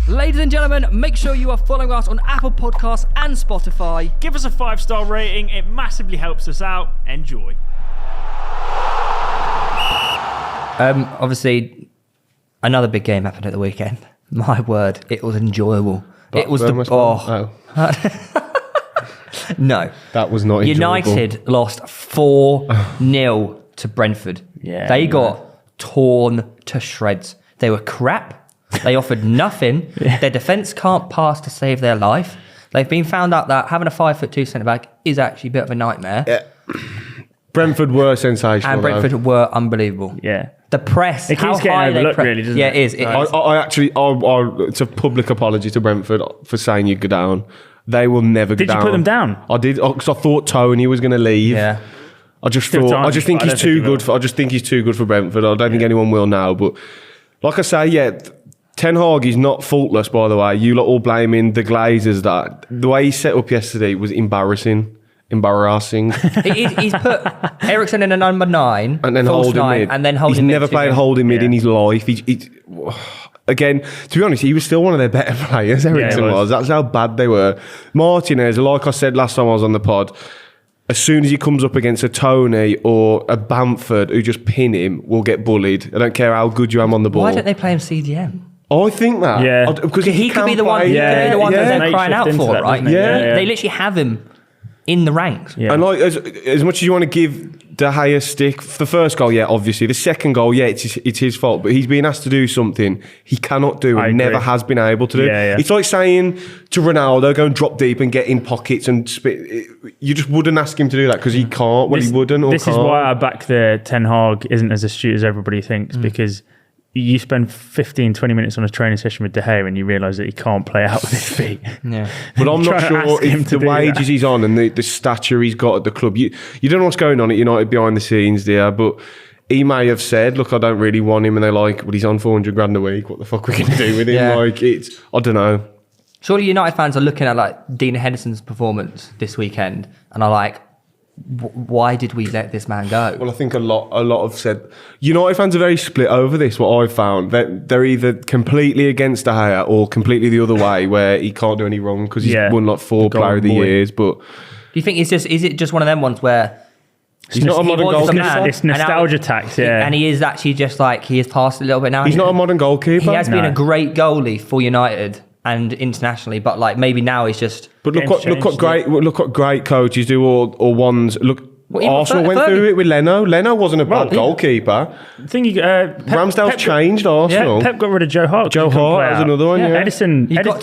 Ladies and gentlemen, make sure you are following us on Apple Podcasts and Spotify. Give us a 5-star rating. It massively helps us out. Enjoy. Obviously, another big game happened at the weekend. My word, it was enjoyable. But it was No. That was not enjoyable. United lost 4-0 to Brentford. Yeah, they got torn to shreds. They were crap. They offered nothing. Their defence can't pass to save their life. They've been found out that having a 5'2" centre-back is actually a bit of a nightmare. Yeah. Brentford were sensational. And Brentford were unbelievable. Yeah. The press, it how keeps getting high they overlooked, really, doesn't it? Yeah, it is. It is. I actually, it's a public apology to Brentford for saying you'd go down. They will never go down. Did you put them down? I did, because I thought Tony was going to leave. Yeah. I just think he's too good for Brentford. I don't think anyone will now. But like I say, yeah, Ten Hag is not faultless, by the way. You lot all blaming the Glazers. That the way he set up yesterday was embarrassing. He's put Eriksen in a number 9 and then holding mid. And then holding He's mid never played holding mid in his life. Again, to be honest, he was still one of their better players. Eriksen was. That's how bad they were. Martinez, like I said last time I was on the pod, as soon as he comes up against a Tony or a Bamford who just pin him, will get bullied. I don't care how good you am on the ball. Why don't they play him CDM? I think that. Yeah. Because he could be the one, that they're crying out for, right? Yeah. They literally have him in the ranks. Yeah. And like as much as you want to give De Gea stick, for the first goal, yeah, obviously. The second goal, yeah, it's his fault. But he's being asked to do something he cannot do and never has been able to do. Yeah. It's like saying to Ronaldo, go and drop deep and get in pockets and spit. You just wouldn't ask him to do that because he can't. Well, he wouldn't or This can't. is why I back the Ten Hag isn't as astute as everybody thinks, because you spend 15, 20 minutes on a training session with De Gea and you realise that he can't play out with his feet. Yeah. But I'm not sure if the wages he's on and the stature he's got at the club, you don't know what's going on at United behind the scenes there, but he may have said, look, I don't really want him, and they're like, well, he's on 400 grand a week, what the fuck are we going to do with him? Yeah. Like, I don't know. Surely United fans are looking at like Dean Henderson's performance this weekend and are like, why did we let this man go? Well, I think a lot have said United fans are very split over this. What I've found, they're either completely against De Gea or completely the other way, where he can't do any wrong because he's won like 4 Player of the Years. But do you think is it just one of them ones where he's not a modern goalkeeper? It's nostalgia tax, yeah. And he is actually just like he has passed a little bit now. He's not a modern goalkeeper. He has been a great goalie for United and internationally, but like maybe now he's just. But look what great coaches do, or ones. Look, Arsenal went through it with Leno. Leno wasn't a bad goalkeeper. Ramsdale's changed Arsenal. Yeah, Pep got rid of Joe Hart. Joe Hart was another one. Yeah.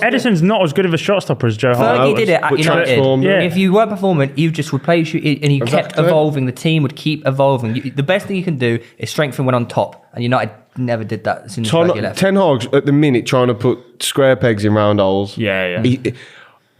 Edison's not as good of a shot stopper as Joe Hart. Fergie did it at United. Yeah. If you weren't performing, you just replace you, and you kept evolving. The team would keep evolving. The best thing you can do is strengthen when on top, and United never did that since Fergie left. Ten Hag's at the minute trying to put square pegs in round holes. Yeah.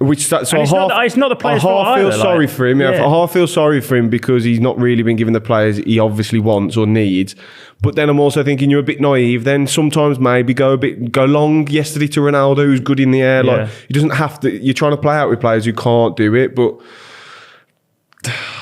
It's not the player's fault I either. Sorry for him. I half feel sorry for him because he's not really been given the players he obviously wants or needs. But then I'm also thinking you're a bit naive. Then sometimes maybe go long yesterday to Ronaldo, who's good in the air. Yeah. Like he doesn't have to. You're trying to play out with players who can't do it, but.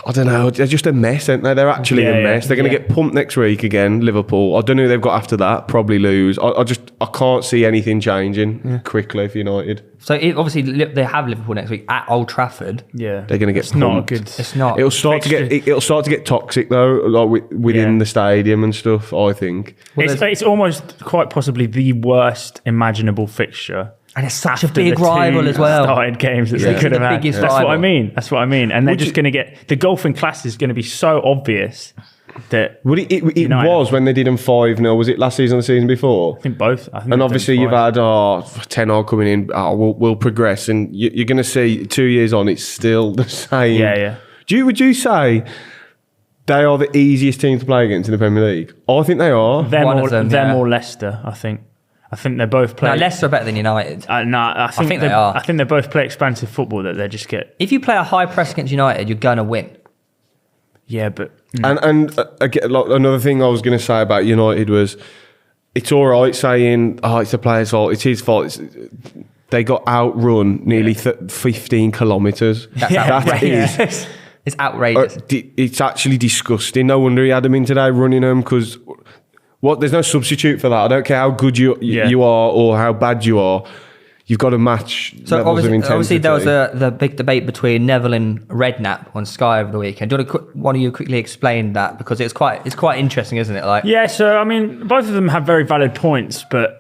I don't know. They're just a mess, aren't they? They're actually a mess. They're going to get pumped next week again, Liverpool. I don't know who they've got after that. Probably lose. I can't see anything changing quickly for United. So obviously they have Liverpool next week at Old Trafford. Yeah, they're going to get pumped. Not good. It's not. It'll start to get toxic though, like within the stadium and stuff. I think it's almost quite possibly the worst imaginable fixture. And it's such a big rival as well. Started games that they could have had. That's what I mean. And they're just going to get the golfing class is going to be so obvious that it was when they did them 5-0. Was it last season or the season before? I think both. And obviously you've had Ten Hag coming in. We'll progress, and you're going to see 2 years on, it's still the same. Yeah. Would you say they are the easiest team to play against in the Premier League? I think they are. Them or Leicester, I think. I think they both play. No, Leicester are better than United. I think they are. I think they both play expansive football that they just get. If you play a high press against United, you're going to win. Yeah, but and again, like, another thing I was going to say about United was, it's all right saying, it's the player's fault. It's his fault. They got outrun nearly 15 kilometres. It's outrageous. It's actually disgusting. No wonder he had them in today running them because. There's no substitute for that. I don't care how good you are or how bad you are. you've got to match So levels of intensity. obviously there was the big debate between Neville and Redknapp on Sky over the weekend. Do you want to one of you quickly explain that, because it's quite interesting, isn't it? Like, Yeah, so I mean, both of them have very valid points, but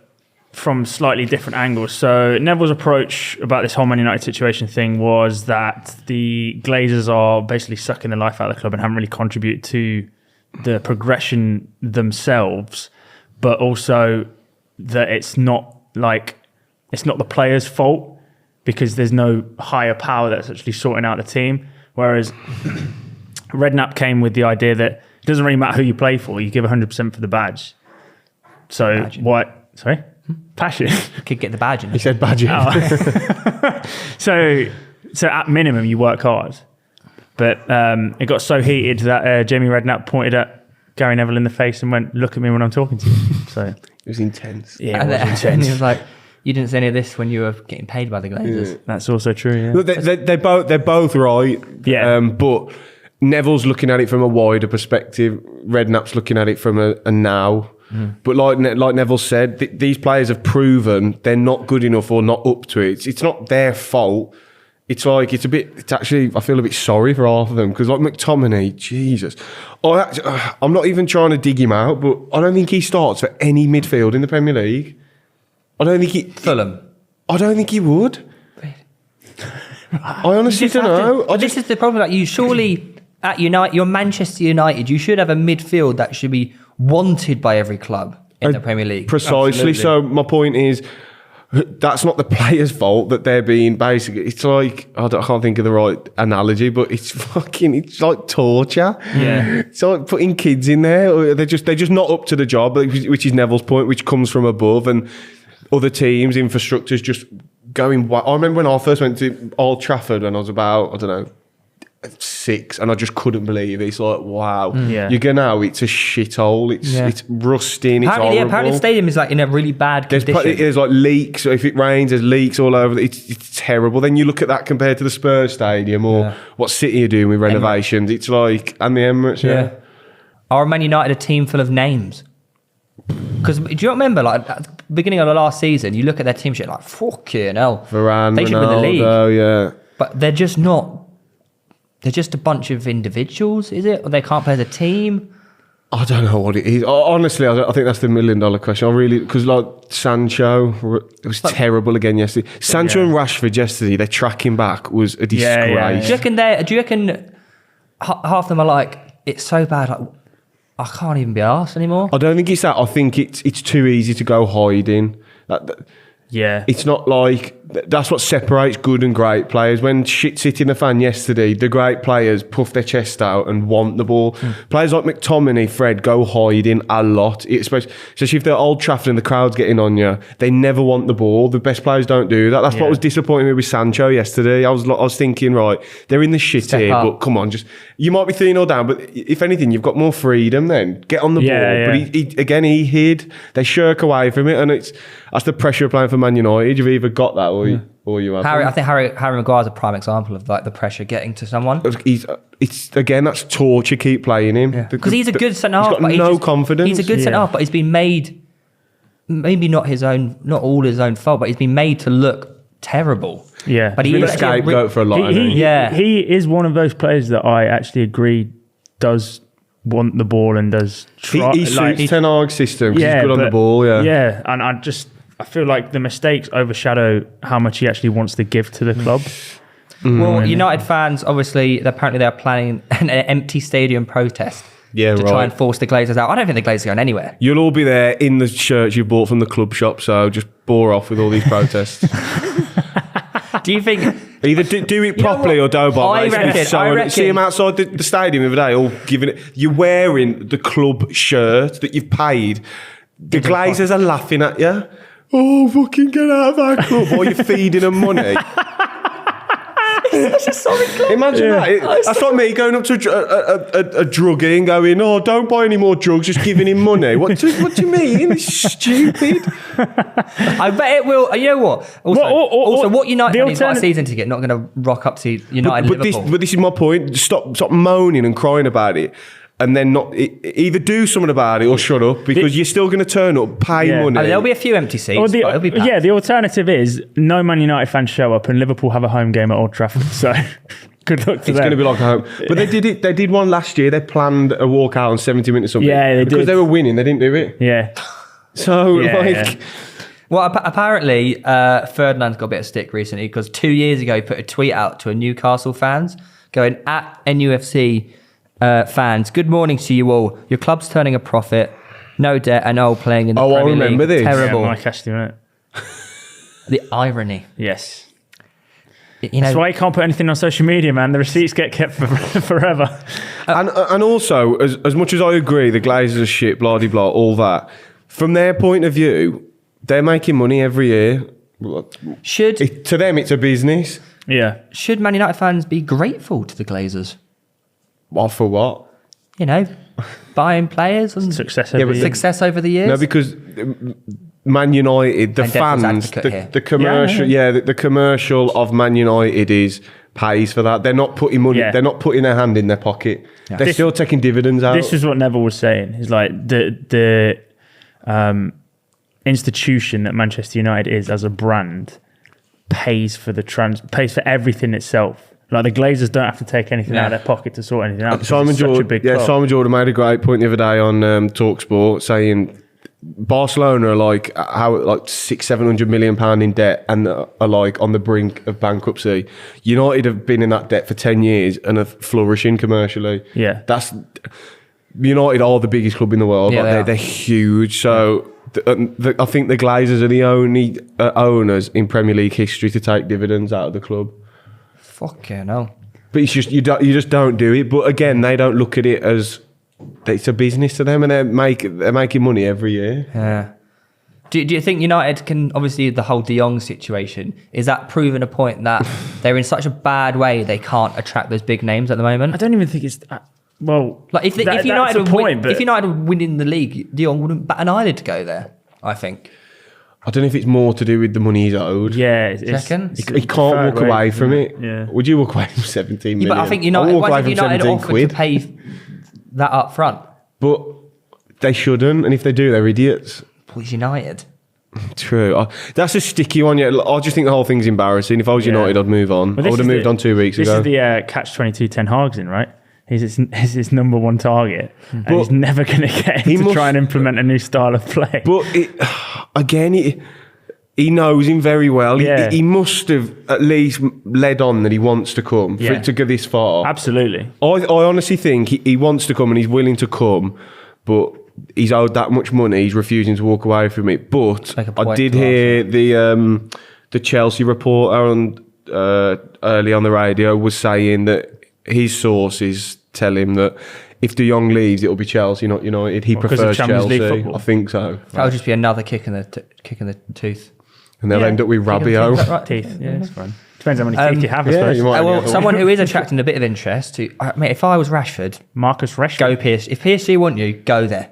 from slightly different angles. So Neville's approach about this whole Man United situation thing was that the Glazers are basically sucking the life out of the club and haven't really contributed to the progression themselves, but also that it's not the players' fault because there's no higher power that's actually sorting out the team. Whereas Redknapp came with the idea that it doesn't really matter who you play for, you give 100% for the badge. So Imagine. what? Sorry? Passion. could get the badge in. He said badge. So at minimum, you work hard. But it got so heated that Jamie Redknapp pointed at Gary Neville in the face and went, "Look at me when I'm talking to you." So It was intense. yeah, and it was then intense. he was like, "You didn't say any of this when you were getting paid by the Glazers." That's also true. Yeah. Look, they're both right. Yeah. But Neville's looking at it from a wider perspective. Redknapp's looking at it from a now. But like Neville said, these players have proven they're not good enough or not up to it. It's not their fault. It's actually, I feel a bit sorry for half of them, because like McTominay, Jesus. I'm not even trying to dig him out, but I don't think he starts for any midfield in the Premier League. I don't think Fulham. I don't think he would. I honestly don't know. This is the problem. Like, you surely at United, you're Manchester United. You should have a midfield that should be wanted by every club in the Premier League. Precisely. Absolutely. So my point is, that's not the players' fault that they're being basically. It's like, I can't think of the right analogy, but it's like torture. Yeah. It's like putting kids in there. They're just not up to the job, which is Neville's point, which comes from above, and other teams, infrastructure's just going. I remember when I first went to Old Trafford when I was about, I don't know, 6, and I just couldn't believe it. It's like, wow, Yeah. you go now, it's a shithole. It's rusting. It's Apparently, horrible. apparently the stadium is like in a really bad condition. There's like leaks. So if it rains, there's leaks all over. It's terrible. Then you look at that compared to the Spurs stadium or what City are doing with renovations. It's like, and the Emirates. Yeah. Are Man United a team full of names? Because do you remember, like at the beginning of the last season, you look at their team sheet like, fucking hell, Varane, they should win the league. Ronaldo, yeah. But they're just not. They're just a bunch of individuals, is it? Or they can't play as a team? I don't know what it is. Honestly, I think that's the $1 million question. Because like Sancho, it was terrible again yesterday. Sancho and Rashford yesterday, their tracking back was a disgrace. Do you reckon half of them are like, it's so bad, like, I can't even be arsed anymore? I don't think it's that. I think it's too easy to go hiding. Yeah. It's not like, that's what separates good and great players. When shit's hitting the fan yesterday, the great players puff their chest out and want the ball. Players like McTominay, Fred, go hiding a lot. Especially if they're Old Trafford and the crowd's getting on you, they never want the ball. The best players don't do that. That's what was disappointing me with Sancho yesterday. I was thinking, right, they're in the shit Step here, up. but come on, you might be 3-0 down, but if anything, you've got more freedom then. Get on the ball. Yeah. But he hid. They shirk away from it, and that's the pressure of playing for Man United. You've either got that or you haven't. I think Harry Maguire's a prime example of like the pressure getting to someone. That's torture. Keep playing him Because he's a good centre half. He's got no confidence. He's a good centre half, but he's been made, maybe not all his own fault, but he's been made to look terrible. Yeah. But He's been a scapegoat for a lot. He is one of those players that I actually agree does want the ball and does try. He suits Ten Hag's system because he's good on the ball. Yeah, and I feel like the mistakes overshadow how much he actually wants to give to the club. Well, United fans, obviously, apparently they're planning an empty stadium protest to try and force the Glazers out. I don't think the Glazers are going anywhere. You'll all be there in the shirts you bought from the club shop, so just bore off with all these protests. Do you think... Either do it properly or don't bother. I reckon. See him outside the stadium the other day, all giving it. You're wearing the club shirt that you've paid. The Glazers are laughing at you. Oh, fucking get out of our club. Or you're feeding them money. Imagine that. That's like me going up to a druggie and going, oh, don't buy any more drugs, just giving him money. What do you mean? It's stupid. I bet it will. You know what? Also, what United fans got a season ticket, not going to rock up to United Liverpool. But this is my point. Stop moaning and crying about it. and then not either do something about it or shut up, because you're still going to turn up, pay money. I mean, there'll be a few empty seats. Or But it'll be packed. the alternative is no Man United fans show up and Liverpool have a home game at Old Trafford. So good luck to It's them. going to be like a home. But they did it. They did one last year. They planned a walkout on 70 minutes or something. Yeah, they because did. they were winning. They didn't do it. Yeah. So Yeah, like. yeah. Well, apparently, Ferdinand's got a bit of stick recently because 2 years ago he put a tweet out to a Newcastle fans going, at NUFC fans, good morning to you all. Your club's turning a profit, no debt, and all playing in the Oh, I Premier remember League. this. Terrible. Yeah, Mike Ashley, wasn't it? The irony. Yes. You That's know, why you can't put anything on social media, man. The receipts get kept for forever. And also, as much as I agree, the Glazers are shit, blah, blah, blah, all that, from their point of view, they're making money every year. To them, it's a business. Yeah. should Man United fans be grateful to the Glazers? Well, for what? You know, buying players and Success Yeah, every but year. success over the years? No, because Man United, the And devil's fans, advocate here. the commercial, the commercial of Man United pays for that. They're not putting money. Yeah. They're not putting their hand in their pocket. Yeah. They're still taking dividends out. This is what Neville was saying. He's like the institution that Manchester United is as a brand pays for pays for everything itself. Like the Glazers don't have to take anything out of their pocket to sort anything out. because Simon it's such a Jordan, big club. Simon Jordan made a great point the other day on TalkSport, saying Barcelona are like 600-700 million pound in debt and are like on the brink of bankruptcy. United have been in that debt for 10 years and are flourishing commercially. Yeah. That's United are the biggest club in the world. Yeah, Like, they're huge. So I think the Glazers are the only owners in Premier League history to take dividends out of the club. Fucking hell. But it's just you just don't do it. But again, they don't look at it as it's a business to them, and they're making money every year. Yeah. Do you think United can, obviously the whole De Jong situation, is that proving a point that they're in such a bad way they can't attract those big names at the moment? I don't even think it's well. Like if that's United the were point, but if United were winning the league, De Jong wouldn't bat an eyelid to go there, I think. I don't know if it's more to do with the money he's owed. yeah, Reckon? He can't walk away from it. Yeah. Would you walk away from 17 million? But I think I'll United, walk away once from United 17 offered quid. to pay that up front, But they shouldn't, and if they do, they're idiots. well, it's United. True. That's a sticky one. Yeah, I just think the whole thing's embarrassing. If I was United, I'd move on. Well, I would have moved on 2 weeks This ago. is the catch-22 Ten Hag's in, right? He's his number one target, and But he's never going to get him he to must- try and implement a new style of play. But he knows him very well. Yeah. He must have at least led on that he wants to come for Yeah. it to go this far. Absolutely. I honestly think he wants to come and he's willing to come, but he's owed that much money. He's refusing to walk away from it. But Make a I point did to hear the Chelsea reporter on early on the radio was saying that his sources tell him that if De Jong leaves, it'll be Chelsea, not United. He 'cause of prefers Champions League Chelsea. football? I think so. That would just be another kick in the tooth. And they'll Yeah. end up with Is that Rabiot. right? Teeth. Yeah, it's fine. Depends how many teeth you have, I yeah, suppose. you might. Well, Yeah. someone who is attracting a bit of interest. Mate, if I was Rashford, Marcus Rashford. go PSG. If PSG want you, go there.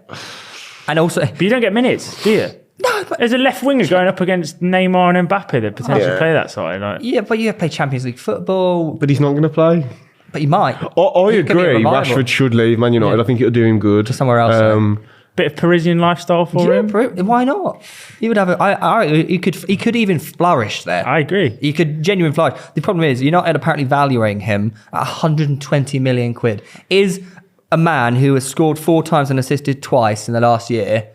And also, But you don't get minutes, do you? no, but There's a left winger going up against Neymar and Mbappe that potentially Yeah. play that side. Like, yeah, but you have to play Champions League football. But he's not going to play. But you might. I He could be a agree. revival. Rashford should leave Man United. Yeah. I think it'll do him good. To somewhere else, bit of Parisian lifestyle for Yeah, him. why not? He would have. He could even flourish there. I agree. He could genuinely flourish. The problem is, United apparently valuing him at 120 million quid. Is a man who has scored 4 times and assisted twice in the last year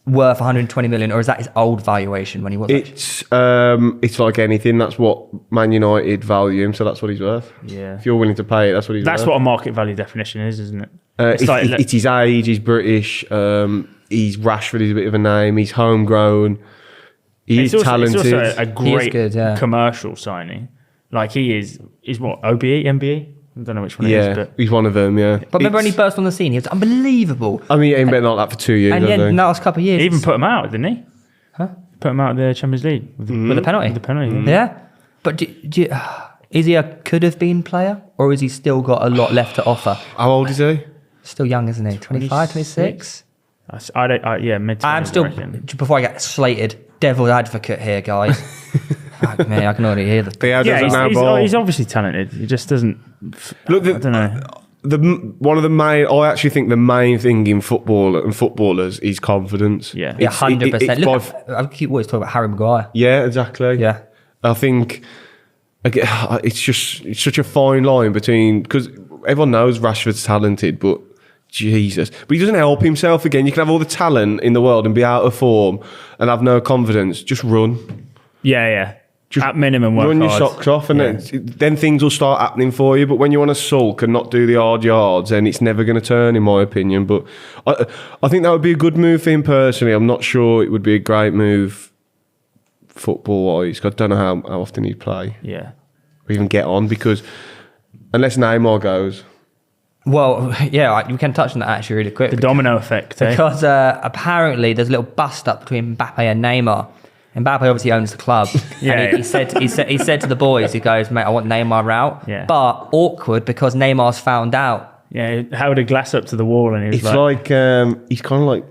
worth 120 million, or is that his old valuation when he was? It's like anything. That's what Man United value him, so that's what he's worth. Yeah. If you're willing to pay it, that's what he's That's worth. what a market value definition is, isn't it? It's his age. He's British. He's Rashford. He's a bit of a name. He's homegrown. He's talented. It's also a great good, yeah. commercial signing. Like he's what, OBE, MBE? I don't know which one it yeah, is, but he's one of them. Yeah. But remember when he It's- burst on the scene? He was unbelievable. I mean, he ain't been like that for 2 years. And I yeah, in think. the last couple of years, he even put him out, didn't he? Huh? Put him out of the Champions League with with the penalty. With the penalty. Yeah, but is he a could have been player, or has he still got a lot left to offer? How old is he? Still young, isn't he? 25, 26? Yeah, mid. I'm still, before I get slated, devil's advocate here, guys. Fuck me, I can already hear the... Theo Yeah, doesn't know ball. he's obviously talented. He just doesn't. Look, I don't know. one of the main. I actually think the main thing in football and footballers is confidence. Yeah. Yeah, It's- 100%. I keep always talking about Harry Maguire. Yeah, exactly. Yeah. I think again, it's such a fine line between, because everyone knows Rashford's talented, but Jesus, but he doesn't help himself. Again, you can have all the talent in the world and be out of form and have no confidence. Just run. Yeah. Just at minimum, work run your hard. socks off, and then things will start happening for you. But when you want to sulk and not do the hard yards, then it's never going to turn, in my opinion. But I think that would be a good move for him personally. I'm not sure it would be a great move football-wise. I don't know how often he'd play Yeah. or even get on, because unless Neymar goes. Well, yeah, we can touch on that actually really quick. The domino effect, eh? Because apparently there's a little bust up between Mbappe and Neymar. Mbappe obviously owns the club. Yeah. And he said to the boys, he goes, mate, I want Neymar out. Yeah. But awkward because Neymar's found out. Yeah, he held a glass up to the wall and he was It's like he's kind of like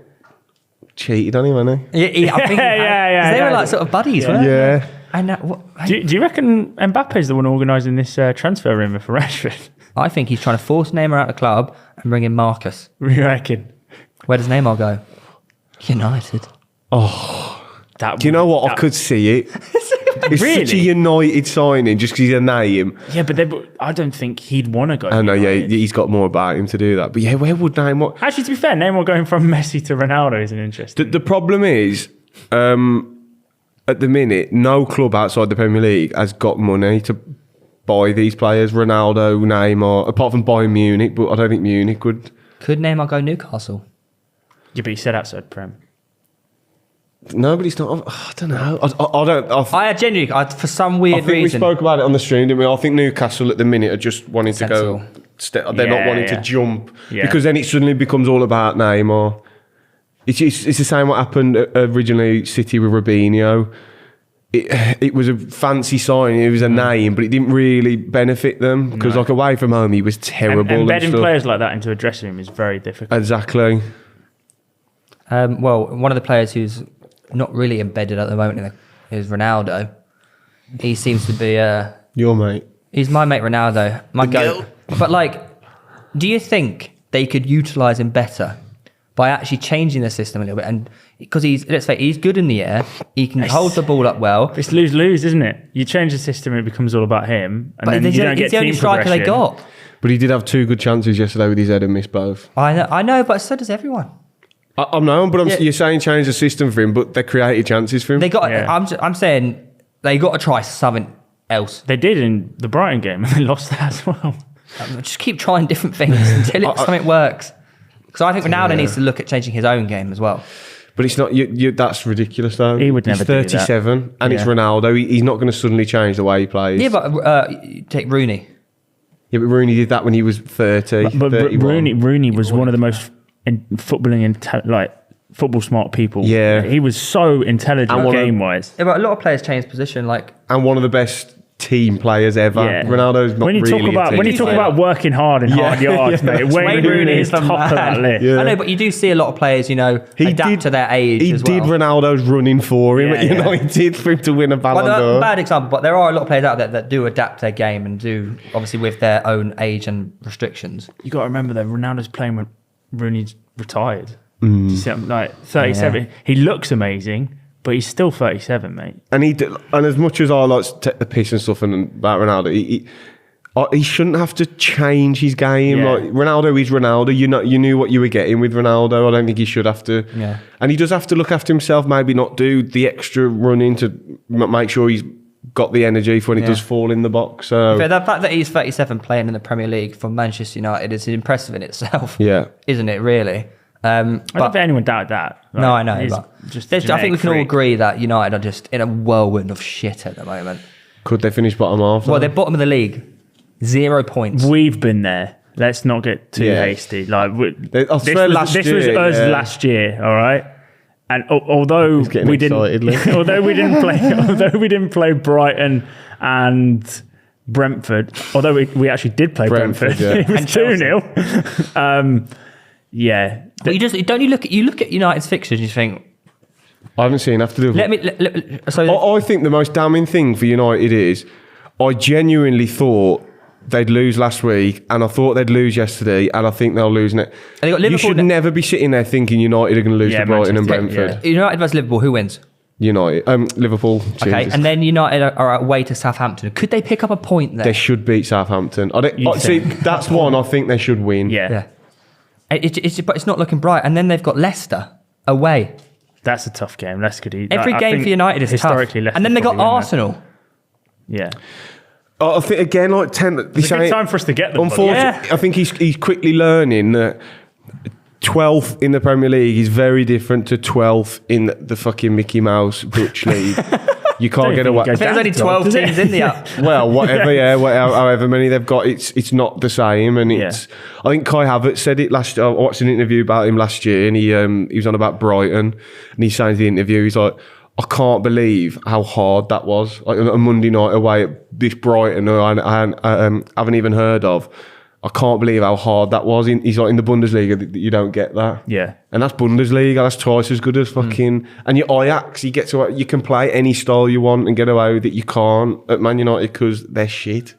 cheated on him, hasn't he? I think Yeah, 'cause they were yeah. like sort of buddies, weren't they? Yeah. And Do you reckon Mbappe's the one organising this transfer rumour for Rashford? I think he's trying to force Neymar out of the club and bring in Marcus. You reckon? Where does Neymar go? United. That Do you know what? I could see it. It's Really? such a United signing just because he's a name. Yeah, but I don't think he'd want to go. I know, yeah, United. he's got more about him to do that. But yeah, where would Neymar... Actually, to be fair, Neymar going from Messi to Ronaldo is an interesting. The problem is, at the minute, no club outside the Premier League has got money to buy these players. Ronaldo, Neymar, apart from Bayern Munich, but I don't think Munich would. Could Neymar go Newcastle? Yeah, but he said outside Prem. No, but it's not. I don't know. I don't. I genuinely, for some I weird think we reason. spoke about it on the stream, didn't we? I think Newcastle at the minute are just wanting to go. They're not wanting to jump because then it suddenly becomes all about Neymar. It's the same what happened originally City with Robinho. It was a fancy sign. It was a name, but it didn't really benefit them because, like, away from home, he was terrible. And embedding stuff. players like that into a dressing room is very difficult. Exactly. Well, one of the players who's not really embedded at the moment is Ronaldo. He seems to be Your mate. he's my mate Ronaldo, my goat. But like, do you think they could utilise him better by actually changing the system a little bit? And because let's say he's good in the air, he can hold the ball up well. It's lose-lose, isn't it? You change the system, it becomes all about him, and But then you don't get he's the only team striker progression. they got. But he did have 2 good chances yesterday with his head and missed both. I know, but so does everyone. I know, but Yeah. you're saying change the system for him, but they created chances for him. They got. Yeah. I'm saying they got to try something else. They did in the Brighton game, and they lost that as well. Just keep trying different things until something works. Because I think Ronaldo needs to look at changing his own game as well. But it's not. That's ridiculous, though. He would never He's do that. 37, and it's Yeah. Ronaldo. He's not going to suddenly change the way he plays. Yeah, but take Rooney. Yeah, but Rooney did that when he was 30. But 31. Rooney was one of the most football smart people. Yeah. He was so intelligent And one of- game wise. Yeah, but a lot of players change position. Like And one of the best team players ever. Yeah. Ronaldo's not When you really talk about a team player. working hard in hard yards, mate, Wayne Rooney is top of that list. Yeah. I know, but you do see a lot of players, adapt to their age. He as did well. Ronaldo's running for him Yeah, at United for him to win a Ballon Well, d'Or. bad example, but there are a lot of players out there that do adapt their game and do obviously with their own age and restrictions. You got to remember that Ronaldo's playing when Rooney's retired. Do you see him, like 37. Yeah. He looks amazing, but he's still 37, mate. And as much as I like to take the piss and stuff about Ronaldo, he shouldn't have to change his game. Yeah. Like Ronaldo is Ronaldo. You knew what you were getting with Ronaldo. I don't think he should have to. Yeah. And he does have to look after himself. Maybe not do the extra running to make sure he's got the energy for when it does fall in the box. So But the fact that he's 37 playing in the Premier League for Manchester United is impressive in itself. yeah. Isn't it, really? I don't think anyone doubted that. No, I know. He's But just a I think we can all genetic agree that United are just in a whirlwind of shit at the moment. Could they finish bottom half? Well, they're bottom of the league. 0 points. freak. We've been there. Let's not get too Yeah. hasty. Like I swear this was year, us yeah. last year, all right. And although getting we didn't, excited, Luke. although we didn't play Brighton and Brentford, although we actually did play Brentford, yeah. it was And Chelsea. 2-0. Yeah, But you look at United's fixtures and you think, I haven't seen enough to do. so I think the most damning thing for United is I genuinely thought they'd lose last week, and I thought they'd lose yesterday, and I think they'll lose next. And they got You Liverpool should never be sitting there thinking United are going to lose to Brighton and Brentford. United versus Liverpool, who wins? United, Liverpool. Okay, Jesus. and then United are away to Southampton. Could they pick up a point there? They should beat Southampton. See, that's one I think they should win. Yeah. But it's not looking bright. And then they've got Leicester away. That's a tough game. Leicester could eat. Every I game think for United is tough. historically, Leicester And then they got probably win that. Arsenal. Yeah. I think again, like 10. It's a good time for us to get them. Unfortunately, I think he's quickly learning that 12th in the Premier League is very different to 12th in the fucking Mickey Mouse Dutch League. You can't get away. There's only 12 teams in the up. Well, whatever, however many they've got, it's not the same. And it's. I think Kai Havertz said it last. I watched an interview about him last year, and he was on about Brighton, and he signed the interview. He's like, I can't believe how hard that was. Like a Monday night away at this Brighton, who I haven't even heard of. I can't believe how hard that was. He's like in the Bundesliga, you don't get that. Yeah. And that's Bundesliga. That's twice as good as fucking. And your Ajax, you get to. You can play any style you want and get away with it. You can't at Man United because they're shit.